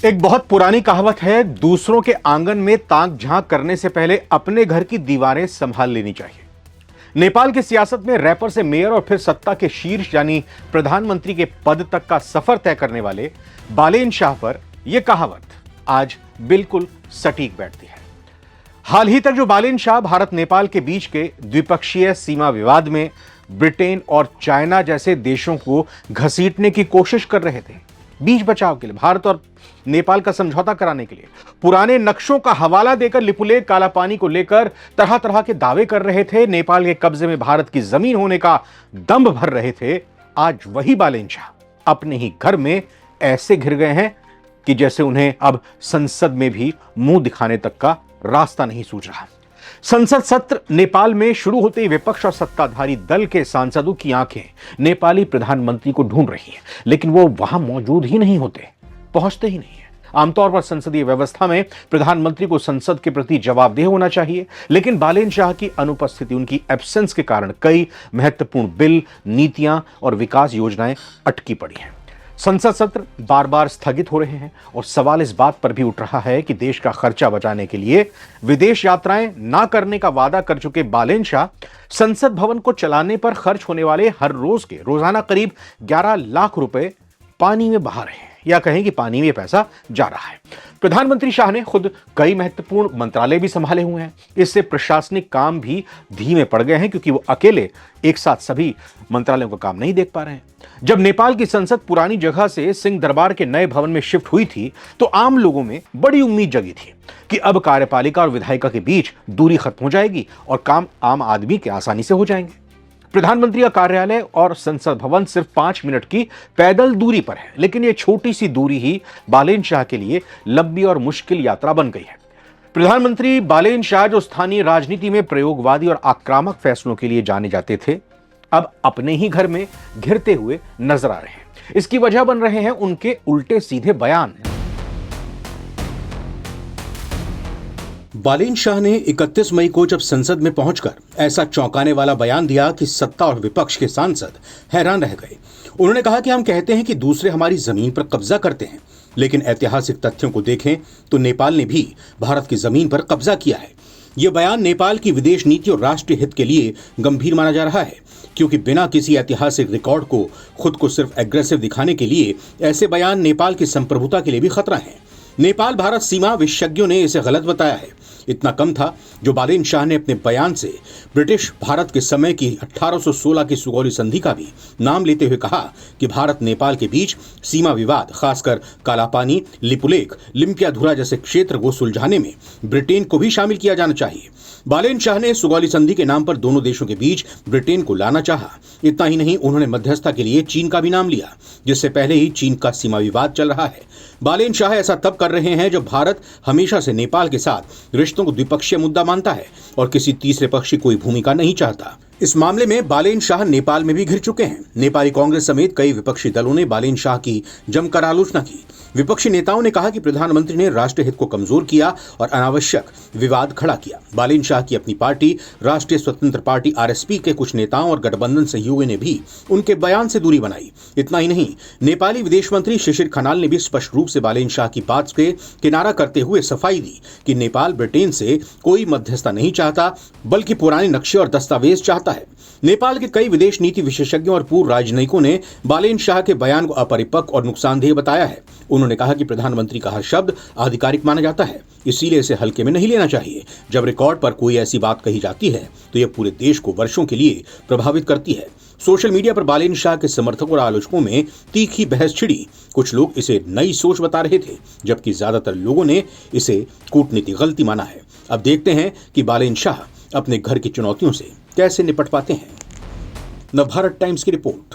एक बहुत पुरानी कहावत है, दूसरों के आंगन में ताक झांक करने से पहले अपने घर की दीवारें संभाल लेनी चाहिए। नेपाल की सियासत में रैपर से मेयर और फिर सत्ता के शीर्ष यानी प्रधानमंत्री के पद तक का सफर तय करने वाले बालेन शाह पर यह कहावत आज बिल्कुल सटीक बैठती है। हाल ही तक जो बालेन शाह भारत नेपाल के बीच के द्विपक्षीय सीमा विवाद में ब्रिटेन और चाइना जैसे देशों को घसीटने की कोशिश कर रहे थे, बीच बचाव के लिए, भारत और नेपाल का समझौता कराने के लिए पुराने नक्शों का हवाला देकर लिपुलेख कालापानी को लेकर तरह तरह के दावे कर रहे थे, नेपाल के कब्जे में भारत की जमीन होने का दंभ भर रहे थे। आज वही बालेन शाह अपने ही घर में ऐसे घिर गए हैं कि जैसे उन्हें अब संसद में भी मुंह दिखाने तक का रास्ता नहीं सूझ रहा। संसद सत्र नेपाल में शुरू होते ही विपक्ष और सत्ताधारी दल के सांसदों की आंखें नेपाली प्रधानमंत्री को ढूंढ रही हैं, लेकिन वो वहां मौजूद ही नहीं होते, पहुंचते ही नहीं है। आमतौर पर संसदीय व्यवस्था में प्रधानमंत्री को संसद के प्रति जवाबदेह होना चाहिए, लेकिन बालेन शाह की अनुपस्थिति, उनकी एब्सेंस के कारण कई महत्वपूर्ण बिल, नीतियां और विकास योजनाएं अटकी पड़ी हैं। संसद सत्र बार बार स्थगित हो रहे हैं और सवाल इस बात पर भी उठ रहा है कि देश का खर्चा बचाने के लिए विदेश यात्राएं ना करने का वादा कर चुके बालेन शाह संसद भवन को चलाने पर खर्च होने वाले हर रोज के रोजाना करीब 11 लाख रुपए पानी में बहा रहे हैं, या कहें कि पानी में पैसा जा रहा है। प्रधानमंत्री शाह ने खुद कई महत्वपूर्ण मंत्रालय भी संभाले हुए हैं, इससे प्रशासनिक काम भी धीमे पड़ गए हैं क्योंकि वो अकेले एक साथ सभी मंत्रालयों का काम नहीं देख पा रहे हैं। जब नेपाल की संसद पुरानी जगह से सिंह दरबार के नए भवन में शिफ्ट हुई थी तो आम लोगों में बड़ी उम्मीद जगी थी कि अब कार्यपालिका और विधायिका के बीच दूरी खत्म हो जाएगी और काम आम आदमी के आसानी से हो जाएंगे। प्रधानमंत्री का कार्यालय और संसद भवन सिर्फ 5 मिनट की पैदल दूरी पर है, लेकिन यह छोटी सी दूरी ही बालेन शाह के लिए लंबी और मुश्किल यात्रा बन गई है। प्रधानमंत्री बालेन शाह जो स्थानीय राजनीति में प्रयोगवादी और आक्रामक फैसलों के लिए जाने जाते थे, अब अपने ही घर में घिरते हुए नजर आ रहे हैं। इसकी वजह बन रहे हैं उनके उल्टे सीधे बयान। बालेन शाह ने 31 मई को जब संसद में पहुंचकर ऐसा चौंकाने वाला बयान दिया कि सत्ता और विपक्ष के सांसद हैरान रह गए। उन्होंने कहा कि हम कहते हैं कि दूसरे हमारी जमीन पर कब्जा करते हैं, लेकिन ऐतिहासिक तथ्यों को देखें तो नेपाल ने भी भारत की जमीन पर कब्जा किया है। यह बयान नेपाल की विदेश नीति और राष्ट्रीय हित के लिए गंभीर माना जा रहा है, क्योंकि बिना किसी ऐतिहासिक रिकॉर्ड को खुद को सिर्फ एग्रेसिव दिखाने के लिए ऐसे बयान नेपाल की संप्रभुता के लिए भी खतरा है। नेपाल भारत सीमा विशेषज्ञों ने इसे गलत बताया है। इतना कम था जो बालेन शाह ने अपने बयान से ब्रिटिश भारत के समय की 1816 की सुगौली संधि का भी नाम लेते हुए कहा कि भारत नेपाल के बीच सीमा विवाद, खासकर कालापानी, लिपुलेख, लिम्पियाधुरा जैसे क्षेत्र को सुलझाने में ब्रिटेन को भी शामिल किया जाना चाहिए। बालेन शाह ने सुगौली संधि के नाम पर दोनों देशों के बीच ब्रिटेन को लाना चाहा। इतना ही नहीं, उन्होंने मध्यस्थता के लिए चीन का भी नाम लिया, जिससे पहले ही चीन का सीमा विवाद चल रहा है। बालेन शाह ऐसा तब कर रहे हैं जब भारत हमेशा से नेपाल के साथ रिश्तों को द्विपक्षीय मुद्दा मानता है और किसी तीसरे पक्ष की कोई भूमिका नहीं चाहता। इस मामले में बालेन शाह नेपाल में भी घिर चुके हैं। नेपाली कांग्रेस समेत कई विपक्षी दलों ने बालेन शाह की जमकर आलोचना की। विपक्षी नेताओं ने कहा कि प्रधानमंत्री ने राष्ट्रीय हित को कमजोर किया और अनावश्यक विवाद खड़ा किया। बालेन शाह की अपनी पार्टी राष्ट्रीय स्वतंत्र पार्टी आरएसपी के कुछ नेताओं और गठबंधन सहयोगियों ने भी उनके बयान से दूरी बनाई। इतना ही नहीं, नेपाली विदेश मंत्री शिशिर खनाल ने भी स्पष्ट रूप से बालेन शाह की बात के किनारा करते हुए सफाई दी कि नेपाल ब्रिटेन से कोई मध्यस्थता नहीं चाहता, बल्कि पुराने नक्शे और दस्तावेज चाहता है। नेपाल के कई विदेश नीति विशेषज्ञों और पूर्व राजनयिकों ने बालेन शाह के बयान को अपरिपक्व और नुकसानदेह बताया है। उन्होंने कहा कि प्रधानमंत्री का हर शब्द आधिकारिक माना जाता है, इसीलिए इसे हल्के में नहीं लेना चाहिए। जब रिकॉर्ड पर कोई ऐसी बात कही जाती है तो यह पूरे देश को वर्षों के लिए प्रभावित करती है। सोशल मीडिया पर बालेन शाह के समर्थकों और आलोचकों में तीखी बहस छिड़ी। कुछ लोग इसे नई सोच बता रहे थे, जबकि ज्यादातर लोगों ने इसे कूटनीतिक गलती माना है। अब देखते हैं कि बालेन शाह अपने घर की चुनौतियों से कैसे निपट पाते हैं। नवभारत टाइम्स की रिपोर्ट।